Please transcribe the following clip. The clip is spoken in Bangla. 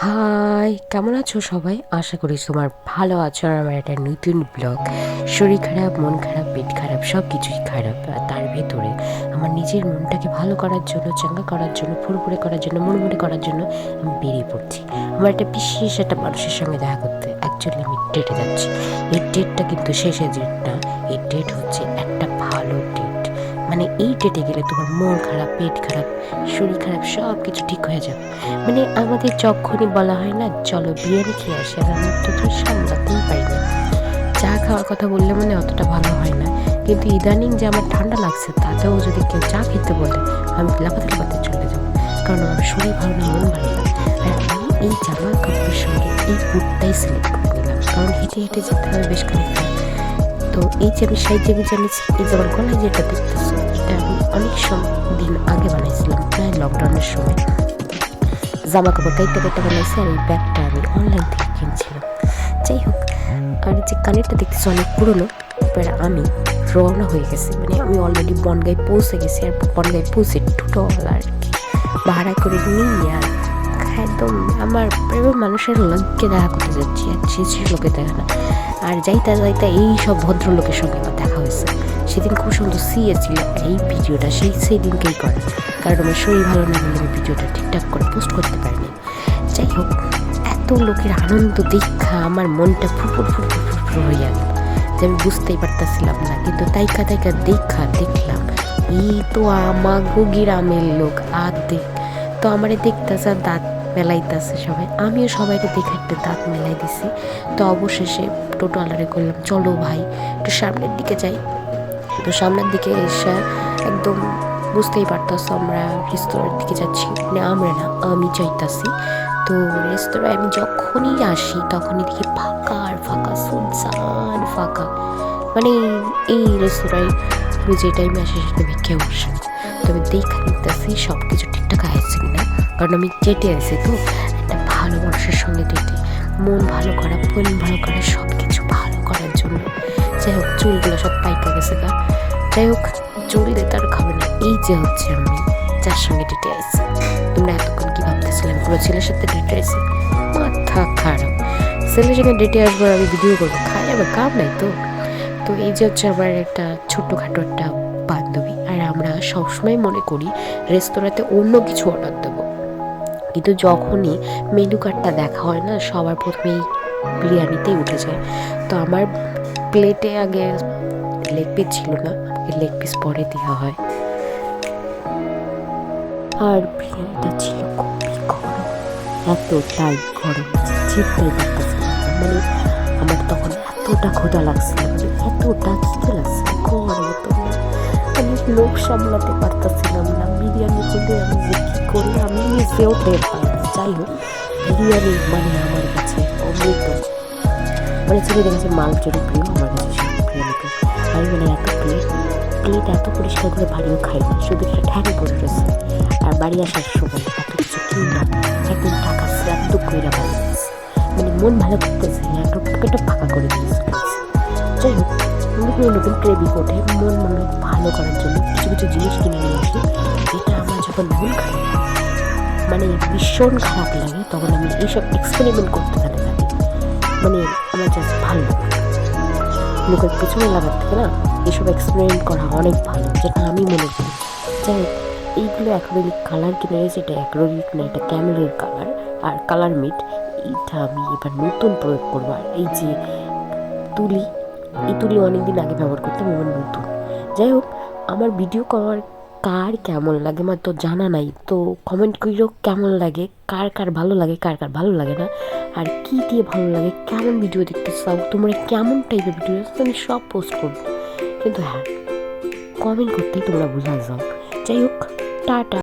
হাই, কেমন আছো সবাই? আশা করি তোমার ভালো আছো। আর আমার একটা নতুন ব্লগ। শরীর খারাপ, মন খারাপ, পেট খারাপ, সব কিছুই খারাপ। আর তার ভেতরে আমার নিজের মনটাকে ভালো করার জন্য, চাঙ্গা করার জন্য, ফুরফুরে করার জন্য, মনমনে করার জন্য আমি বেরিয়ে পড়ছি। আমার একটা বিশেষ একটা মানুষের সঙ্গে দেখা করতে অ্যাকচুয়ালি আমি ডেটে যাচ্ছি। এই ডেটটা কিন্তু শেষের ডেট না, এই ডেট হচ্ছে একটা ভালো ডেট। মানে এই ডেটে গেলে তোমার মন খারাপ, পেট খারাপ, শরীর খারাপ সব কিছু ঠিক হয়ে যাবে। মানে আমাদের যখনই বলা হয় না চলো বিরিয়ানি খেয়ে আসি, আর আমি তো সামলাতেই পারি না। চা খাওয়ার কথা বললে মানে অতটা ভালো হয় না, কিন্তু ইদানিং যে আমার ঠান্ডা লাগছে তাতেও যদি কেউ চা খেতে বলে আমি লাফাতে লাফাতে চলে যাবো, কারণ আমার শরীর ভালো না, মন ভালো না। আর আমি এই জামা কাপড়ের সঙ্গে এই বুটটাই সিলেক্ট করে নিলাম, কারণ হেঁটে হেঁটে যেতে হবে বেশ খানিকটা। তো এই যে আমি সাইজ জানিয়েছি, এই যে আমার গলায় যেটা দেখতেছো, এটা আমি অনেক দিন আগে বানাইছিলাম, প্রায় লকডাউনের সময়। জামা কাপড় কাইটে কাইটে বানাইছি, আর এই ব্যাগটা আমি অনলাইন থেকে কিনছিলাম। যাই হোক, আর এই যে কানেরটা দেখতেছি অনেক পুরনো। এবার আমি রওনা হয়ে গেছি, মানে আমি অলরেডি বনগাঁয় পৌঁছে গেছি। আর বনগাঁয় পৌঁছে টোটোওয়ালা আর কি ভাড়া করে নিয়ে আর একদম আমার প্রেমের মানুষের লোককে দেখা করতে যাচ্ছি, আর সে লোকে দেখা না। আর যাইতা যাইতা এই সব ভদ্রলোকের সঙ্গে আমার দেখা হয়েছে। সেদিন খুব সুন্দর সিয়ে ছিল। এই ভিডিওটা সেই দিনকেই করে, কারণ আমার শরীর ভালো না বলে আমি ভিডিওটা ঠিকঠাক করে পোস্ট করতে পারিনি। যাই হোক, এত লোকের আনন্দ দেখা আমার মনটা ফুরফুর ফুরফুর ফুরফুর হয়ে গেল, যে আমি বুঝতেই পারতেছিলাম না। কিন্তু তাইকা দেখলাম এই তো আমাগো গ্রামের লোক আর তো আমারে দেখতেছে আর দাঁত মেলাইতেছে সবাই। আমিও সবাইকে দেখে একটা দাঁত মেলাই দিছি। তো অবশেষে টোটোওয়ালারে করলাম চলো ভাই একটু সামনের দিকে যাই। তো সামনের দিকে এসে একদম বুঝতেই পারতাছো আমরা রেস্তোরাঁর দিকে যাচ্ছি, মানে আমরা না আমি চাইতাছি। তো রেস্তোরাঁয় আমি যখনই আসি তখনই দেখি ফাঁকা আর ফাঁকা, সুনসান ফাঁকা। মানে এই রেস্তোরাঁয় আমি যে টাইমে আসি সেটা ভিক্ষে বসে। তবে দেখা নিতেছি সব কিছু ঠিকঠাক আসছে কিনা, কারণ আমি ডেটে আসি। তো একটা ভালো মানুষের সঙ্গে ডেটে মন ভালো করা, মন ভালো করা, সব কিছু ভালো করার জন্য। যাই হোক, চুলগুলো সব পাইকা গেছে গা। যাই হোক, চুল দিয়ে তার খাবে না। এই যে হচ্ছে আমি যার সঙ্গে ডেটে আসছি। তোমরা এতক্ষণ কি ভাবতেছিলাম কোনো ছেলের সাথে ডেটে আসি? মাথা খারাপ। ছেলের সঙ্গে ডেটে আসবো, আমি ভিডিও করবো, খাই আবার কাম নাই তো। তো এই যে হচ্ছে আমার একটা ছোট্টখাটো একটা বান্ধবী। আর আমরা সবসময় মনে করি রেস্তোরাঁতে অন্য কিছু অর্ডার দেবো, কিন্তু যখনই মেনু কার্ডটা দেখা হয় না, সবার প্রথমেই বিরিয়ানিতেই উঠে যায়। তো আমার প্লেটে আগে লেগ পিস ছিল না, আমাকে লেগ পিস পরে দেওয়া হয়। আর বিরিয়ানিটা ছিল খুবই গরম, এতটাই গরম চিনতেই পারতেছিলাম না। মানে আমার তখন এতটা ক্ষুধা লাগছিল, মানে এতটা খিদে লাগছিল গরম, তো আমি লোভ সামলাতে পারতেছিলাম না। বিরিয়ানি বলে আমি যে কী করি আমি নিজেও টের পাই না। যাই হোক, বিরিয়ানি মানে আমার কাছে অমৃত। মানে ছেলেদের কাছে মালচুরি প্রিয়, আমার কাছে সব বিরিয়ানি প্রিয়। আমি মানে এত প্লেট এত পরিষ্কার করে বাড়িও খাই না, শুধু একটা ঠ্যাং পড়ে রয়েছে। আর বাড়ি আসার সময় এত কিছু কিনলাম, একদিন টাকা এত কইরা বাড়ি গেছে, মানে মন ভালো করতেছে একটা পকেটটা ফাঁকা করে দিয়েছে। যাই হোক, নতুন নতুন ক্রেভিং ওঠে, মন ভালো করার জন্য কিছু কিছু জিনিস কিনে নিয়ে আসি। যেটা আমার যখন মন খারাপ, মানে ভীষণ খারাপ লাগে, তখন আমি এইসব এক্সপেরিমেন্ট করতে থাকি। মানে আমার জাস্ট ভালো লাগে, লোকের পেছনে লাগার থেকে না এসব এক্সপেরিমেন্ট করা অনেক ভালো, যেটা আমি মনে করি। যাই হোক, এইগুলো অ্যাক্রিলিক কালার কিনে রয়েছে, এটা অ্যাক্রিলিক না, এটা ক্যামেলের কালার আর কালার মিট। এইটা আমি এবার নতুন প্রয়োগ করবো। আর এই যে তুলি, এই তুলি অনেকদিন আগে ব্যবহার করতাম, এবার নতুন। যাই হোক, আমার ভিডিও করার কার কেমন লাগে আমার তো জানা নাই। তো কমেন্ট করিও কেমন লাগে, কার কার ভালো লাগে, কার কার ভালো লাগে না, আর কী দিয়ে ভালো লাগে, কেমন ভিডিও দেখতে চাও, তোমরা কেমন টাইপের ভিডিও আমি সব পোস্ট করবো। কিন্তু হ্যাঁ, কমেন্ট করতেই তোমরা বোঝা যাও। যাই হোক, টাটা।